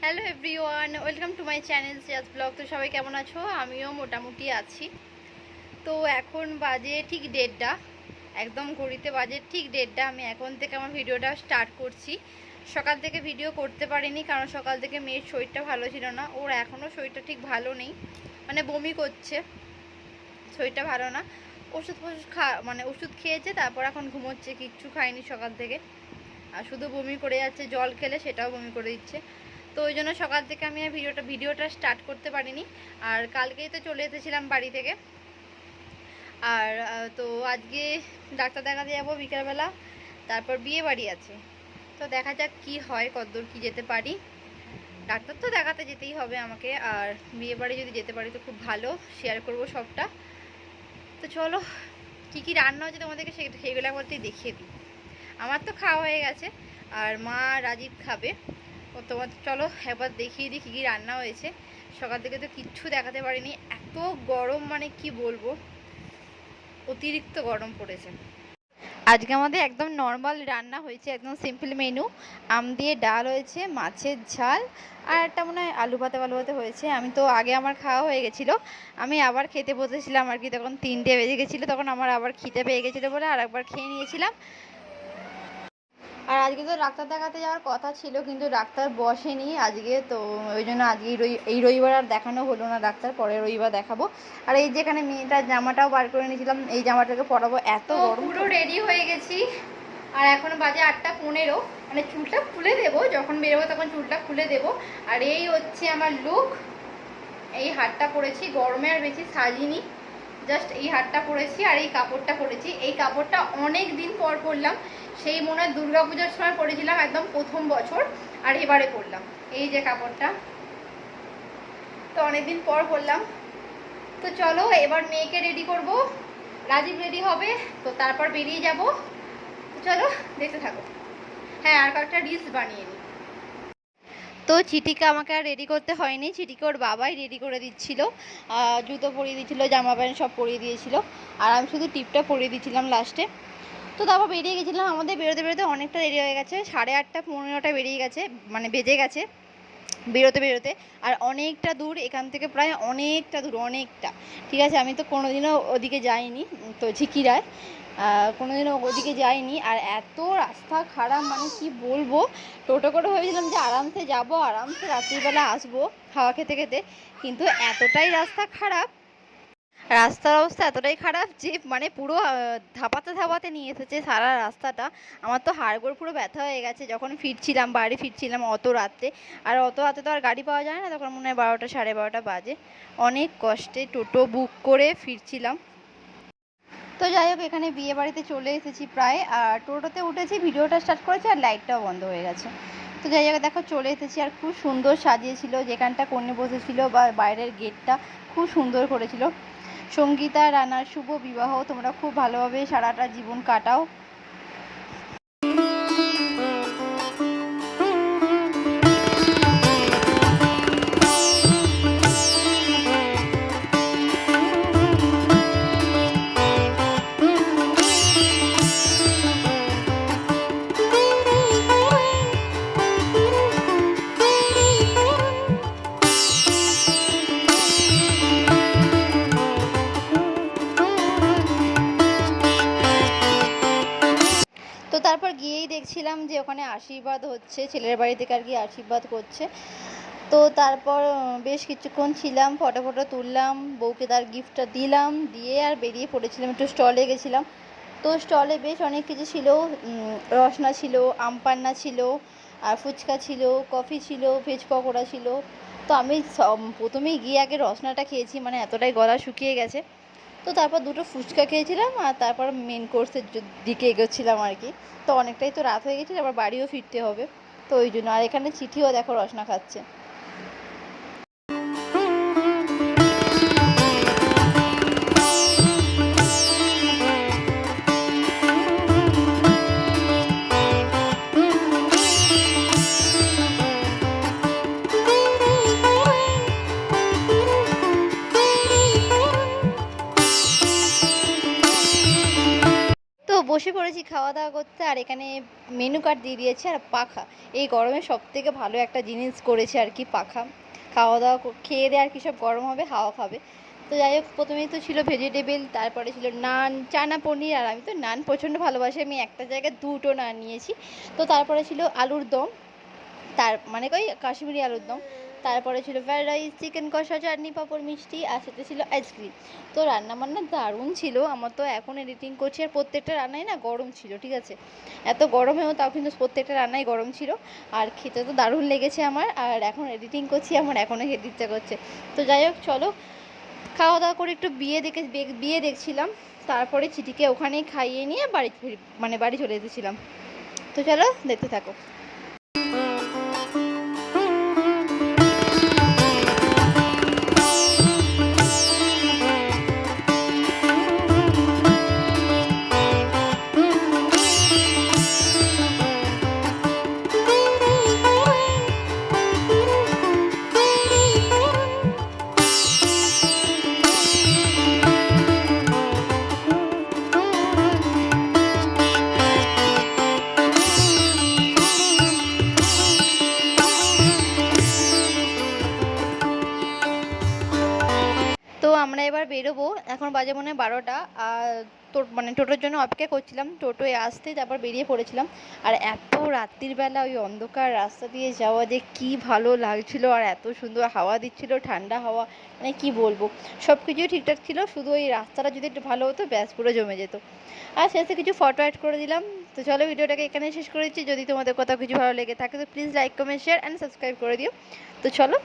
Hello everyone, welcome to my channel সিয়াজ blog. তো সবাই কেমন আছো? আমিও মোটামুটি আছি। তো এখন বাজে ঠিক 1:30, একদম ঘড়িতে বাজে ঠিক 1:30। আমি এখন থেকে আমার ভিডিওটা স্টার্ট করছি। সকাল থেকে ভিডিও করতে পারিনি কারণ সকাল থেকে মেয়ের শরীরটা ভালো ছিল না। ওর এখনও শরীরটা ঠিক ভালো নেই, মানে বমি করছে, শরীরটা ভালো না। ওষুধ ওষুধ খেয়েছে, তারপর এখন ঘুমোচ্ছে, কিচ্ছু খায়নি সকাল থেকে, আর শুধু বমি করে যাচ্ছে। জল খেলে সেটাও বমি করে দিচ্ছে। তো ওই জন্য সকাল থেকে আমি আর ভিডিওটা স্টার্ট করতে পারিনি। আর কালকেই তো চলে এসেছিলাম বাড়ি থেকে। আর তো আজকে ডাক্তার দেখাতে যাবো বিকেলবেলা, তারপর বিয়ে বাড়ি আছে। তো দেখা যাক কি হয়, কতদূর কি যেতে পারি। ডাক্তার তো দেখাতে যেতেই হবে আমাকে, আর বিয়ে বাড়ি যদি যেতে পারি তো খুব ভালো, শেয়ার করব সবটা। তো চলো, কি রান্না হচ্ছে তোমাদেরকে সেগুলো বলতেই দেখিয়ে দিই। আমার তো খাওয়া হয়ে গেছে, আর মা রাজীব খাবে। ও তোমার চলো একবার দেখিয়ে দিই কী রান্না হয়েছে। সকাল থেকে তো কিচ্ছু দেখাতে পারিনি, এত গরম, মানে কি বলবো, অতিরিক্ত গরম পড়েছে। আজকে আমাদের একদম নর্মাল রান্না হয়েছে, একদম সিম্পল মেনু। আম দিয়ে ডাল হয়েছে, মাছের ঝাল, আর একটা মনে হয় আলু ভাতে হয়েছে। আমি তো আগে আমার খাওয়া হয়ে গেছিলো, আমি আবার খেতে বসেছিলাম আর কি, তখন 3টে বেজে গেছিলো, তখন আমার আবার খিদে পেয়ে গেছিলো বলে আর একবার খেয়ে নিয়েছিলাম। আর আজকে তো ডাক্তার দেখাতে যাওয়ার কথা ছিল, কিন্তু ডাক্তার বসেনি আজকে, তো ওই জন্য আজকে এই রবিবার আর দেখানো হলো না ডাক্তার, পরের রবিবার দেখাবো। আর এই যেখানে মেয়েটার জামাটাও বার করে নিয়েছিলাম, এই জামাটাকে পরাবো, এত গরম। পুরো রেডি হয়ে গেছি, আর এখন বাজে 8:15। মানে চুলটা খুলে দেবো, যখন বেরোবো তখন চুলটা খুলে দেবো। আর এই হচ্ছে আমার লুক। এই হারটা পরেছি, গরমে আর বেশি সাজিনি, জাস্ট এই হারটা পরেছি আর এই কাপড়টা পরেছি। এই কাপড়টা অনেক দিন পর পরলাম, সেই মনে হয় দুর্গাপূজার সময় পরেছিলাম একদম প্রথম বছর, আর এবারে পরলাম এই যে কাপড়টা, তো অনেকদিন পর পরলাম। তো চলো এবার মেয়েকে রেডি করব, রাজীব রেডি হবে, তো তারপর বেরিয়ে যাব। তো চলো দেখতে থাকো। হ্যাঁ, আর কয়েকটা রিলস বানিয়ে নিই। তো চিটিকে আমাকে আর রেডি করতে হয়নি, চিটিকে ওর বাবাই রেডি করে দিচ্ছিল, জুতো পরিয়ে দিচ্ছিলো, জামা প্যান্ট সব পরিয়ে দিয়েছিল, আর আমি শুধু টিপটা পরিয়ে দিচ্ছিলাম লাস্টে। তো তারপর বেরিয়ে গেছিলাম। আমাদের বেরোতে অনেকটা দেরি হয়ে গেছে, 8:30-9:15 বেরিয়ে গেছে, মানে বেজে গেছে বেরোতে। আর অনেকটা দূর এখান থেকে, প্রায় অনেকটা দূর, অনেকটা। ঠিক আছে, আমি তো কোনোদিনও ওদিকে যাইনি, তো ঝিকিরায় কোনোদিনও ওদিকে যাইনি। আর এত রাস্তা খারাপ, মানে কি বলবো। টোটো করে ভেবেছিলাম যে আরামসে যাবো, আরামসে রাত্রিবেলা আসবো হাওয়া খেতে খেতে, কিন্তু এতটাই রাস্তা খারাপ, রাস্তার অবস্থা এতটাই খারাপ যে মানে পুরো ধাপাতে নিয়ে এসেছে সারা রাস্তাটা। আমার তো হাড়গোড় পুরো ব্যথা হয়ে গেছে যখন বাড়ি ফিরছিলাম অত রাত্রে। আর অত রাতে তো আর গাড়ি পাওয়া যায় না, তখন মনে হয় 12টা 12:30 বাজে। অনেক কষ্টে টোটো বুক করে ফিরছিলাম। তো যাই হোক, এখানে বিয়ে বাড়িতে চলে এসেছি প্রায়, আর টোটোতে উঠেছি, ভিডিওটা স্টার্ট করেছি, আর লাইটটাও বন্ধ হয়ে গেছে। তো যাই হোক, দেখো চলে এসেছি। আর খুব সুন্দর সাজিয়েছিল, যেখানটা কনে বসেছিল বা বাইরের গেটটা খুব সুন্দর করেছিল। সঙ্গীতা রানার শুভ বিবাহ, তোমরা খুব ভালোভাবে সারাটা জীবন কাটাও। তো তারপর গিয়েই দেখছিলাম যে ওখানে আশীর্বাদ হচ্ছে, ছেলের বাড়ি থেকে আর কি আশীর্বাদ করছে। তো তারপর বেশ কিছুক্ষণ ছিলাম, ফটো তুললাম, বউকে তার গিফটটা দিলাম, দিয়ে আর বেরিয়ে পড়েছিলাম, একটু স্টলে গেছিলাম। তো স্টলে বেশ অনেক কিছু ছিল, রসনা ছিল, আমপান্না ছিল, আর ফুচকা ছিল, কফি ছিল, ভেজ পকোড়া ছিল। তো আমি প্রথমেই গিয়ে আগে রসনাটা খেয়েছি, মানে এতটাই গলা শুকিয়ে গেছে। তো তারপর দুটো ফুচকা খেয়েছিলাম, আর তারপর মেন কোর্সের দিকে এগোচ্ছিলাম আর কি। তো অনেকটাই তো রাত হয়ে গেছিলো, আবার বাড়িও ফিরতে হবে, তো ওই জন্য। আর এখানে চিঠিও দেখো রসনা খাচ্ছে। বসে পড়েছি খাওয়া দাওয়া করতে। আর এখানে মেনু কার্ড দিয়ে দিয়েছে আর পাখা। এই গরমে সবথেকে ভালো একটা জিনিস করেছে আর কি পাখা। খাওয়া দাওয়া খেয়ে দিয়ে আর কি সব গরম হবে, হাওয়া খাবে। তো যাই হোক, প্রথমেই তো ছিল ভেজিটেবল, তারপরে ছিল নান, চানা পনির। আর আমি তো নান প্রচণ্ড ভালোবাসি, আমি একটা জায়গায় 2টো নান নিয়েছি। তো তারপরে ছিল আলুর দম, তার মানে কই কাশ্মীরি আলুর দম। তারপরে ছিল ফ্রাইড রাইস, চিকেন কষা, চাটনি, পাঁপড়, মিষ্টি, আর সাথে ছিল আইসক্রিম। তো রান্নাবান্না দারুণ ছিল। আমার তো এখন এডিটিং করছি আর প্রত্যেকটা রান্নাই না গরম ছিল, ঠিক আছে। এত গরমেও তাও কিন্তু প্রত্যেকটা রান্নাই গরম ছিল। আর খেতে তো দারুণ লেগেছে আমার। আর এখন এডিটিং করছি, আমার এখনও খেতে ইচ্ছা করছে। তো যাই হোক, চলো খাওয়া দাওয়া করে একটু বিয়ে দেখছিলাম। তারপরে চিটিকে ওখানেই খাইয়ে নিয়ে বাড়ি চলে এসেছিলাম। তো চলো দেখতে থাকো। তো আমরা এবার বেরোবো, এখন বাজে মনে হয় 12টা। আর মানে টোটোর জন্য অপেক্ষা করছিলাম, টোটোয় আসতেই তারপর বেরিয়ে পড়েছিলাম। আর এত রাত্রির বেলা ওই অন্ধকার রাস্তা দিয়ে যাওয়া যে কি ভালো লাগছিল, আর এত সুন্দর হাওয়া দিচ্ছিল, ঠান্ডা হাওয়া, মানে কি বলবো। সব কিছুই ঠিকঠাক ছিল, শুধু ওই রাস্তাটা যদি একটু ভালো হতো ব্যাস পুরো জমে যেত। আর শেষে কিছু ফটো অ্যাড করে দিলাম। তো চলো ভিডিওটাকে এখানে শেষ করেছি। যদি তোমাদের কোথাও কিছু ভালো লেগে থাকে তো please like, comment, share and subscribe করে দিও। তো চলো।